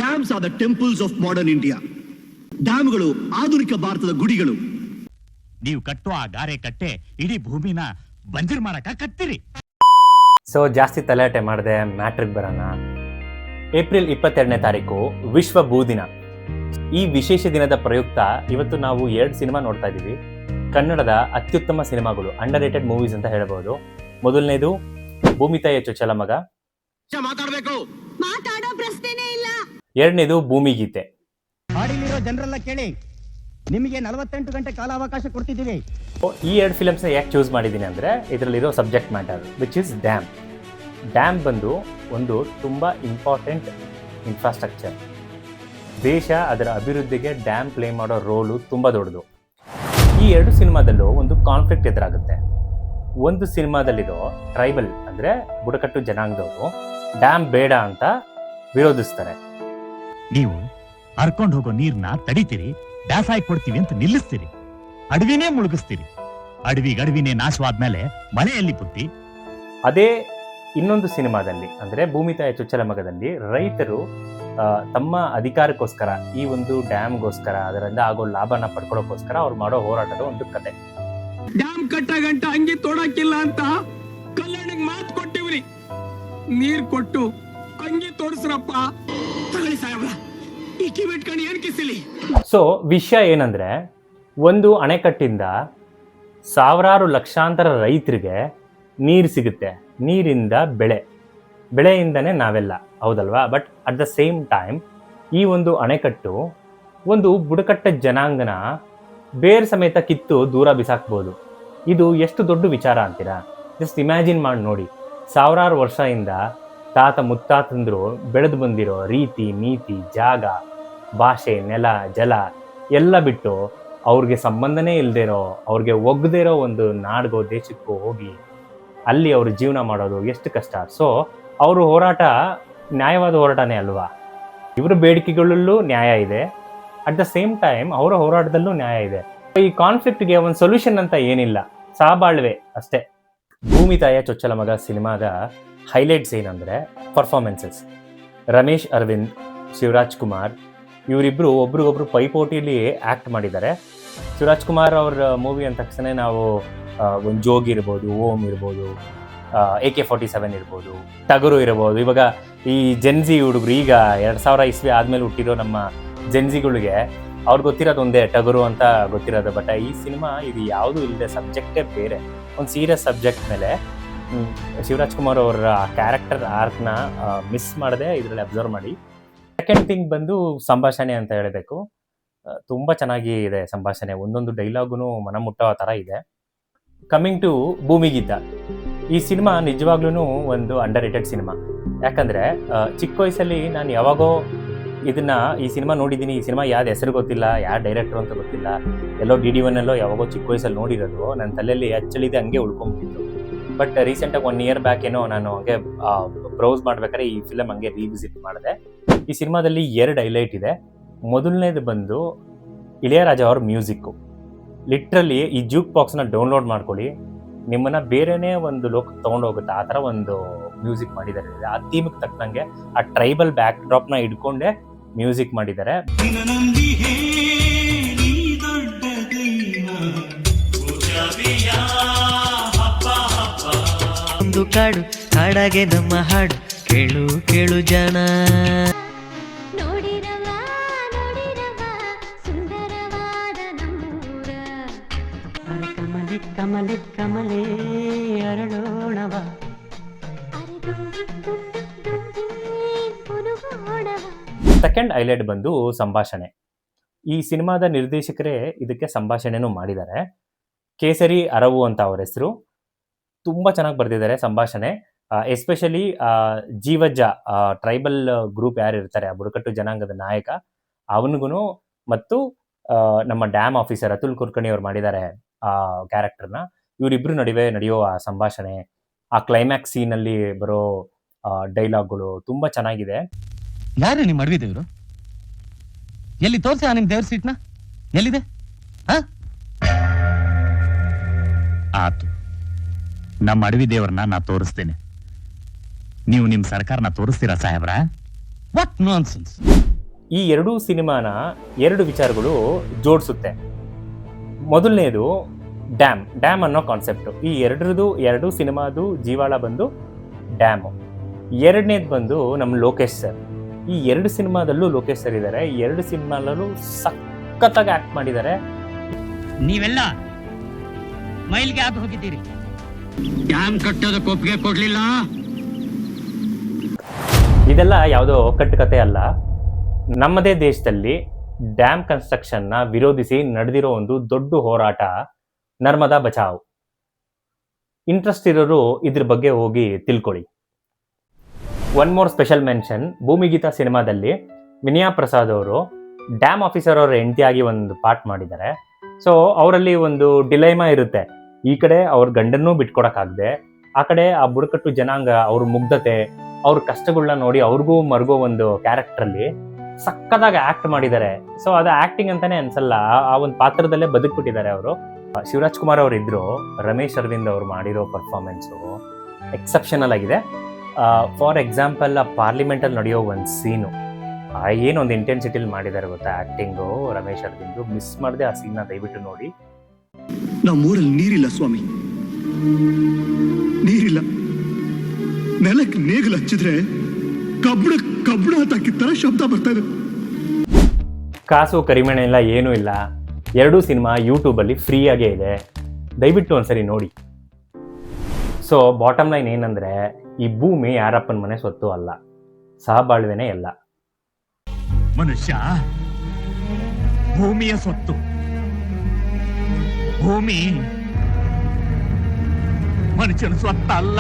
Dams are the temples of modern India. ಡ್ಯಾಮ್ಗಳು ಆಧುನಿಕ ಭಾರತದ ಗುಡಿಗಳು. ನೀವು ಕಟ್ಟುವ ಆ ಗಾರೆ ಕಟ್ಟೆ ಇಡೀ ಭೂಮಿನ ಬಂಜರ್ ಮಾಡಕ ಕಟ್ತೀರಿ. ಸೊ ಜಾಸ್ತಿ ತಲೆಹಟೆ ಮಾಡದೆ ಮ್ಯಾಟ್ರಿಕ್ ಬರೋಣ. ಏಪ್ರಿಲ್ 22ನೇ ತಾರೀಕು ವಿಶ್ವ ಭೂದಿನ. ಈ ವಿಶೇಷ ದಿನದ ಪ್ರಯುಕ್ತ ಇವತ್ತು ನಾವು 2 ಸಿನಿಮಾ ನೋಡ್ತಾ ಇದ್ದೀವಿ. ಕನ್ನಡದ ಅತ್ಯುತ್ತಮ ಸಿನಿಮಾಗಳು, ಅಂಡರ್ ರೇಟೆಡ್ ಮೂವೀಸ್ ಅಂತ ಹೇಳ್ಬೋದು. ಮೊದಲನೇದು ಭೂಮಿ ತಾಯಿಯ ಚೊಚ್ಚಲ ಮಗ, ಮಾತಾಡೋ ಪ್ರಶ್ನೆನೇ ಇಲ್ಲ. ಎರಡನೇದು ಭೂಮಿಗೀತೆ. ಹಾಡಿಲಿರೋ ಜನರೆಲ್ಲ ಕೇಳಿ, ನಿಮಗೆ 48 ಗಂಟೆ ಕಾಲಾವಕಾಶ ಕೊಡ್ತಿದ್ದೀವಿ. ಈ 2 ಫಿಲಮ್ಸ್ನ ಯಾಕೆ ಚೂಸ್ ಮಾಡಿದ್ದೀನಿ ಅಂದರೆ ಇದರಲ್ಲಿರೋ subject matter which is dam. Dam ಬಂದು ಒಂದು ತುಂಬ ಇಂಪಾರ್ಟೆಂಟ್ ಇನ್ಫ್ರಾಸ್ಟ್ರಕ್ಚರ್. ದೇಶ ಅದರ ಅಭಿವೃದ್ಧಿಗೆ ಡ್ಯಾಮ್ ಪ್ಲೇ ಮಾಡೋ ರೋಲು ತುಂಬ ದೊಡ್ಡದು. ಈ 2 ಸಿನಿಮಾದಲ್ಲೂ ಒಂದು ಕಾನ್ಫ್ಲಿಕ್ಟ್ ಎದುರಾಗುತ್ತೆ. ಒಂದು ಸಿನಿಮಾದಲ್ಲಿರೋ ಟ್ರೈಬಲ್ ಅಂದರೆ ಬುಡಕಟ್ಟು ಜನಾಂಗದವರು ಡ್ಯಾಮ್ ಬೇಡ ಅಂತ ವಿರೋಧಿಸ್ತಾರೆ. ನೀವು ಹರ್ಕೊಂಡು ಹೋಗೋ ನೀರ್ನ ತಡಿತೀರಿ, ದಾಸಾಯಿ ಕೊಡ್ತೀವಿ ಅಂತ ನಿಲ್ಲಿಸ್ತೀರಿ, ಅಡವಿನೇ ಮುಳುಗಿಸ್ತೀರಿ. ಅಡವಿನೇ ನಾಶವಾದ್ಮೇಲೆ ಮಳೆಯಲ್ಲಿ ಪುಟ್ಟಿ. ಅದೇ ಇನ್ನೊಂದು ಸಿನಿಮಾದಲ್ಲಿ ಅಂದರೆ ಭೂಮಿ ತಾಯಿಯ ಚೊಚ್ಚಲ ಮಗದಲ್ಲಿ ರೈತರು ತಮ್ಮ ಅಧಿಕಾರಕ್ಕೋಸ್ಕರ, ಈ ಒಂದು ಡ್ಯಾಮ್ಗೋಸ್ಕರ, ಅದರಿಂದ ಆಗೋ ಲಾಭನ ಪಡ್ಕೊಳ್ಳೋಕ್ಕೋಸ್ಕರ ಅವ್ರು ಮಾಡೋ ಹೋರಾಟದ ಒಂದು ಕತೆ. ಡ್ಯಾಮ್ ಕಟ್ಟ ಗಂಟ ಹಂಗೆ ತೋಡಕ್ಕಿಲ್ಲ ಅಂತ ಕಲ್ಯಾಣಿಗೆ ಮಾತು ಕೊಟ್ಟಿವ್ರಿ. ನೀರ್ ಕೊಟ್ಟು ಹಂಗೆ ತೋರಿಸ್ರಪ್ಪ. ತಗೊಳ್ಳಿ ಸಾಹೇಬ್ರ, ಈ ಕಿವಿಟ್ಕೊಂಡು ಏನ್ ಕಿಸಿಲಿ. ಸೊ ವಿಷಯ ಏನಂದ್ರೆ, ಒಂದು ಅಣೆಕಟ್ಟಿಂದ ಸಾವಿರಾರು ಲಕ್ಷಾಂತರ ರೈತರಿಗೆ ನೀರು ಸಿಗುತ್ತೆ. ನೀರಿಂದ ಬೆಳೆಯಿಂದನೇ ನಾವೆಲ್ಲ, ಹೌದಲ್ವಾ? But at the same time ಈ ಒಂದು ಅಣೆಕಟ್ಟು ಒಂದು ಬುಡಕಟ್ಟ ಜನಾಂಗನ ಬೇರ್ ಸಮೇತ ಕಿತ್ತು ದೂರ ಬಿಸಾಕ್ಬೋದು. ಇದು ಎಷ್ಟು ದೊಡ್ಡ ವಿಚಾರ ಅಂತೀರಾ? ಜಸ್ಟ್ ಇಮ್ಯಾಜಿನ್ ಮಾಡಿ ನೋಡಿ. ಸಾವಿರಾರು ವರ್ಷದಿಂದ ತಾತ ಮುತ್ತಾತಂದ್ರು ಬೆಳೆದು ಬಂದಿರೋ ರೀತಿ ನೀತಿ, ಜಾಗ, ಭಾಷೆ, ನೆಲ, ಜಲ ಎಲ್ಲ ಬಿಟ್ಟು ಅವ್ರಿಗೆ ಸಂಬಂಧನೇ ಇಲ್ಲದೇ ಇರೋ, ಅವ್ರಿಗೆ ಒಗ್ದೇ ಇರೋ ಒಂದು ನಾಡಿಗೋ ದೇಶಕ್ಕೋ ಹೋಗಿ ಅಲ್ಲಿ ಅವರು ಜೀವನ ಮಾಡೋದು ಎಷ್ಟು ಕಷ್ಟ. ಸೊ ಅವ್ರ ಹೋರಾಟ ನ್ಯಾಯವಾದ ಹೋರಾಟನೇ ಅಲ್ವಾ? ಇವರ ಬೇಡಿಕೆಗಳಲ್ಲೂ ನ್ಯಾಯ ಇದೆ, ಅಟ್ ದ ಸೇಮ್ ಟೈಮ್ ಅವರ ಹೋರಾಟದಲ್ಲೂ ನ್ಯಾಯ ಇದೆ. ಈ ಕಾನ್ಫ್ಲಿಕ್ಟ್ಗೆ ಒಂದು ಸೊಲ್ಯೂಷನ್ ಅಂತ ಏನಿಲ್ಲ, ಸಹಬಾಳ್ವೆ ಅಷ್ಟೇ. ಭೂಮಿ ತಾಯಿಯ ಚೊಚ್ಚಲ ಮಗ ಸಿನಿಮಾದ ಹೈಲೈಟ್ಸ್ ಏನಂದರೆ ಪರ್ಫಾರ್ಮೆನ್ಸಸ್. ರಮೇಶ್ ಅರವಿಂದ್, ಶಿವರಾಜ್ ಕುಮಾರ್ ಇವರಿಬ್ಬರು ಒಬ್ರಿಗೊಬ್ರು ಪೈಪೋಟಿಯಲ್ಲಿ ಆ್ಯಕ್ಟ್ ಮಾಡಿದ್ದಾರೆ. ಶಿವರಾಜ್ ಕುಮಾರ್ ಅವ್ರ ಮೂವಿ ಅಂದ ತಕ್ಷಣ ನಾವು ಒಂದು ಜೋಗಿ ಇರ್ಬೋದು, ಓಂ ಇರ್ಬೋದು, AK-47 ಇರ್ಬೋದು, ಟಗರು ಇರ್ಬೋದು. ಇವಾಗ ಈ ಜೆನ್ಜಿ ಹುಡುಗರು, ಈಗ 2000 ಇಸ್ವಿ ಆದಮೇಲೆ ಹುಟ್ಟಿರೋ ನಮ್ಮ ಜೆನ್ಜಿಗಳಿಗೆ ಅವ್ರಿಗೆ ಗೊತ್ತಿರೋದು ಒಂದೇ, ಟಗರು ಅಂತ ಗೊತ್ತಿರೋದು. ಬಟ್ ಈ ಸಿನಿಮಾ ಇದು ಯಾವುದೂ ಇಲ್ಲದೆ, ಸಬ್ಜೆಕ್ಟೇ ಬೇರೆ, ಒಂದು ಸೀರಿಯಸ್ ಸಬ್ಜೆಕ್ಟ್ ಮೇಲೆ ಶಿವರಾಜ್ ಕುಮಾರ್ ಅವರ ಕ್ಯಾರೆಕ್ಟರ್ ಆರ್ಕ್ನ ಮಿಸ್ ಮಾಡದೆ ಇದರಲ್ಲಿ ಅಬ್ಸರ್ವ್ ಮಾಡಿ. ಸೆಕೆಂಡ್ ಥಿಂಗ್ ಬಂದು ಸಂಭಾಷಣೆ ಅಂತ ಹೇಳಬೇಕು. ತುಂಬ ಚೆನ್ನಾಗಿ ಇದೆ ಸಂಭಾಷಣೆ, ಒಂದೊಂದು ಡೈಲಾಗುನು ಮನ ಮುಟ್ಟೋ ಥರ ಇದೆ. ಕಮಿಂಗ್ ಟು ಭೂಮಿಗೀತ, ಈ ಸಿನಿಮಾ ನಿಜವಾಗ್ಲೂ ಒಂದು ಅಂಡರ್ ರೇಟೆಡ್ ಸಿನಿಮಾ. ಯಾಕಂದರೆ ಚಿಕ್ಕ ವಯಸ್ಸಲ್ಲಿ ನಾನು ಯಾವಾಗೋ ಈ ಸಿನಿಮಾ ನೋಡಿದ್ದೀನಿ. ಈ ಸಿನಿಮಾ ಯಾವ್ದು ಹೆಸರು ಗೊತ್ತಿಲ್ಲ, ಯಾರು ಡೈರೆಕ್ಟ್ರು ಅಂತ ಗೊತ್ತಿಲ್ಲ, ಎಲ್ಲೋ DD1 ಯಾವಾಗೋ ಚಿಕ್ಕ ವಯಸ್ಸಲ್ಲಿ ನೋಡಿರೋದು ನನ್ನ ತಲೆಯಲ್ಲಿ ಅಚ್ಚಳಿದೆ, ಹಂಗೆ ಉಳ್ಕೊಂಡ್ಬಿಟ್ಟಿತ್ತು. ಬಟ್ ರೀಸೆಂಟಾಗಿ 1 ಇಯರ್ ಬ್ಯಾಕ್ ಏನೋ ನಾನು ಹಂಗೆ ಬ್ರೌಸ್ ಮಾಡ್ಬೇಕಾದ್ರೆ ಈ ಫಿಲಮ್ ಹಂಗೆ ರೀವಿಸಿಟ್ ಮಾಡಿದೆ. ಈ ಸಿನಿಮಾದಲ್ಲಿ 2 ಹೈಲೈಟ್ ಇದೆ. ಮೊದಲನೇದು ಬಂದು ಇಳೆಯರಾಜ ಅವ್ರ ಮ್ಯೂಸಿಕ್ಕು. ಲಿಟ್ರಲಿ ಈ ಜೂಕ್ ಬಾಕ್ಸ್ನ ಡೌನ್ಲೋಡ್ ಮಾಡ್ಕೊಳ್ಳಿ, ನಿಮ್ಮನ್ನ ಬೇರೆನೇ ಒಂದು ಲೋಕಕ್ಕೆ ತೊಗೊಂಡೋಗುತ್ತೆ. ಆ ಥರ ಒಂದು ಮ್ಯೂಸಿಕ್ ಮಾಡಿದ್ದಾರೆ. ಆ ಥೀಮಿಗೆ ತಕ್ಕಂಗೆ ಆ ಟ್ರೈಬಲ್ ಬ್ಯಾಕ್ ಡ್ರಾಪ್ನ ಇಟ್ಕೊಂಡೆ ಮ್ಯೂಸಿಕ್ ಮಾಡಿದ್ದಾರೆ. ಒಂದು ಕಾಡು ಕಾಡಾಗೆ ನಮ್ಮ ಹಾಡು ಕೇಳು ಕೇಳು ಜನ. ಕಮಲೆ ಕಮಲೆ ಅರಳೋಣವ. ಸೆಕೆಂಡ್ ಹೈಲೈಟ್ ಬಂದು ಸಂಭಾಷಣೆ. ಈ ಸಿನಿಮಾದ ನಿರ್ದೇಶಕರೇ ಇದಕ್ಕೆ ಸಂಭಾಷಣೆನೂ ಮಾಡಿದ್ದಾರೆ. ಕೇಸರಿ ಅರವು ಅಂತ ಅವ್ರ ಹೆಸರು. ತುಂಬ ಚೆನ್ನಾಗಿ ಬರೆದಿದ್ದಾರೆ ಸಂಭಾಷಣೆ. ಎಸ್ಪೆಷಲಿ ಜೀವಜ್ಜ, ಟ್ರೈಬಲ್ ಗ್ರೂಪ್ ಯಾರು ಇರ್ತಾರೆ, ಆ ಬುಡಕಟ್ಟು ಜನಾಂಗದ ನಾಯಕ, ಅವನಿಗೂ ಮತ್ತು ನಮ್ಮ ಡ್ಯಾಮ್ ಆಫೀಸರ್ ಅತುಲ್ ಕುರ್ಕಣಿ ಅವ್ರು ಮಾಡಿದ್ದಾರೆ ಆ ಕ್ಯಾರೆಕ್ಟರ್ನ. ಇವರಿಬ್ಬರು ನಡುವೆ ನಡೆಯೋ ಆ ಸಂಭಾಷಣೆ, ಆ ಕ್ಲೈಮ್ಯಾಕ್ಸ್ ಸೀನಲ್ಲಿ ಬರೋ ಡೈಲಾಗ್ಗಳು ತುಂಬ ಚೆನ್ನಾಗಿದೆ. ಯಾರು ನಿಮ್ಮ ಅಡವಿ ದೇವರು? ಎಲ್ಲಿ ತೋರಿಸಿ ಆ ನಿಮ್ಮ ದೇವ್ರ ಸೀಟ್ನ ಎಲ್ಲಿದೆ? ಆತು, ನಮ್ಮ ಅಡವಿ ದೇವರನ್ನ ನಾ ತೋರಿಸ್ತೇನೆ. ನೀವು ನಿಮ್ಮ ಸರ್ಕಾರನ ತೋರಿಸ್ತೀರಾ ಸಾಹೇಬ್ರ? What nonsense! ಈ ಎರಡೂ ಸಿನಿಮಾನ ಎರಡು ವಿಚಾರಗಳು ಜೋಡಿಸುತ್ತೆ. ಮೊದಲನೇದು ಡ್ಯಾಮ್ ಅನ್ನೋ ಕಾನ್ಸೆಪ್ಟು. ಈ ಎರಡು ಸಿನಿಮಾದು ಜೀವಾಳ ಬಂದು ಡ್ಯಾಮು. ಎರಡನೇದು ಬಂದು ನಮ್ಮ ಲೋಕೇಶ್ ಸರ್. ಈ ಎರಡು ಸಿನಿಮಾದಲ್ಲೂ ಲೋಕೇಶ್ ಸರ್ ಇದ್ದಾರೆ. ಈ ಎರಡು ಸಿನಿಮಾದಲ್ಲೂ ಸಖತ್ತಾಗಿ ಆ್ಯಕ್ಟ್ ಮಾಡಿದ್ದಾರೆ. ನೀವೆಲ್ಲ ಮೈಲ್ಗೆ ಯಾಕೆ ಹೋಗಿದ್ದೀರಿ? ಡ್ಯಾಮ್ ಕಟ್ಟೋದಕ್ಕೆ ಒಪ್ಪಿಗೆ ಕೊಡ್ಲಿಲ್ಲ. ಇದೆಲ್ಲ ಯಾವುದೋ ಕಟ್ಟುಕತೆ ಅಲ್ಲ. ನಮ್ಮದೇ ದೇಶದಲ್ಲಿ ಡ್ಯಾಮ್ ಕನ್ಸ್ಟ್ರಕ್ಷನ್ನ ವಿರೋಧಿಸಿ ನಡೆದಿರೋ ಒಂದು ದೊಡ್ಡ ಹೋರಾಟ ನರ್ಮದಾ ಬಚಾವ್. ಇಂಟ್ರೆಸ್ಟ್ ಇರೋರು ಇದ್ರ ಬಗ್ಗೆ ಹೋಗಿ ತಿಳ್ಕೊಳ್ಳಿ. ಒನ್ ಮೋರ್ ಸ್ಪೆಷಲ್ ಮೆನ್ಷನ್, ಭೂಮಿಗೀತಾ ಸಿನಿಮಾದಲ್ಲಿ ವಿನಯಾ ಪ್ರಸಾದ್ ಅವರು ಡ್ಯಾಮ್ ಆಫೀಸರ್ ಅವರ ಹೆಂಡತಿಯಾಗಿ ಒಂದು ಪಾರ್ಟ್ ಮಾಡಿದ್ದಾರೆ. ಸೊ ಅವರಲ್ಲಿ ಒಂದು ಡಿಲೈಮಾ ಇರುತ್ತೆ. ಈ ಕಡೆ ಅವ್ರ ಗಂಡನ್ನೂ ಬಿಟ್ಕೊಡಕ್ಕಾಗದೆ, ಆ ಕಡೆ ಆ ಬುಡಕಟ್ಟು ಜನಾಂಗ ಅವ್ರ ಮುಗ್ಧತೆ, ಅವ್ರ ಕಷ್ಟಗಳನ್ನ ನೋಡಿ ಅವ್ರಿಗೂ ಮರ್ಗೋ ಒಂದು ಕ್ಯಾರೆಕ್ಟ್ರಲ್ಲಿ ಸಕ್ಕದಾಗಿ ಆಕ್ಟ್ ಮಾಡಿದ್ದಾರೆ. ಸೊ ಅದು ಆಕ್ಟಿಂಗ್ ಅಂತಾನೆ ಅನ್ಸಲ್ಲ, ಆ ಒಂದು ಪಾತ್ರದಲ್ಲೇ ಬದುಕ್ಬಿಟ್ಟಿದ್ದಾರೆ ಅವರು. ಶಿವರಾಜ್ ಕುಮಾರ್ ಅವರು ಇದ್ರು, ರಮೇಶ್ ಅರವಿಂದ್ ಅವರು ಮಾಡಿರೋ ಪರ್ಫಾರ್ಮೆನ್ಸು ಎಕ್ಸೆಪ್ಷನಲ್ ಆಗಿದೆ. ಫಾರ್ ಎಕ್ಸಾಂಪಲ್, ಆ ಪಾರ್ಲಿಮೆಂಟಲ್ಲಿ ನಡೆಯೋ ಒಂದು ಸೀನು ಏನೊಂದು ಇಂಟೆನ್ಸಿಟಿಲಿ ಮಾಡಿದ್ದಾರೆ ಗೊತ್ತಾ ಆಕ್ಟಿಂಗು ರಮೇಶ್ ಅರವಿಂದ್. ಮಿಸ್ ಮಾಡದೆ ಆ ಸೀನ್ನ ದಯವಿಟ್ಟು ನೋಡಿ. ನಮ್ಮೂರಲ್ಲಿ ನೀರಿಲ್ಲ ಸ್ವಾಮಿ, ನೀರಿಲ್ಲ. ನೆಲಕ್ಕೆ ನೇಗಿಲು ಹಚ್ಚಿದ್ರೆ ಕಬ್ಬಣ ಹಾಕಿತ್ತರ ಶಬ್ದ ಬರ್ತಾ ಇದೆ. ಕಾಸು ಕರಿಮಣೆ ಇಲ್ಲ, ಏನೂ ಇಲ್ಲ. ಎರಡೂ ಸಿನಿಮಾ ಯೂಟ್ಯೂಬಲ್ಲಿ ಫ್ರೀಯಾಗೇ ಇದೆ, ದಯವಿಟ್ಟು ಒಂದ್ಸರಿ ನೋಡಿ. ಸೊ ಬಾಟಮ್ ಲೈನ್ ಏನಂದ್ರೆ, ಈ ಭೂಮಿ ಯಾರಪ್ಪನ ಮನೆ ಸ್ವತ್ತು ಅಲ್ಲ, ಸಹಬಾಳ್ವೆನೇ ಎಲ್ಲ. ಮನುಷ್ಯ ಭೂಮಿಯ ಸೊತ್ತು. ಭೂಮಿ ಮನುಷ್ಯನ ಸ್ವತ್ತಲ್ಲ.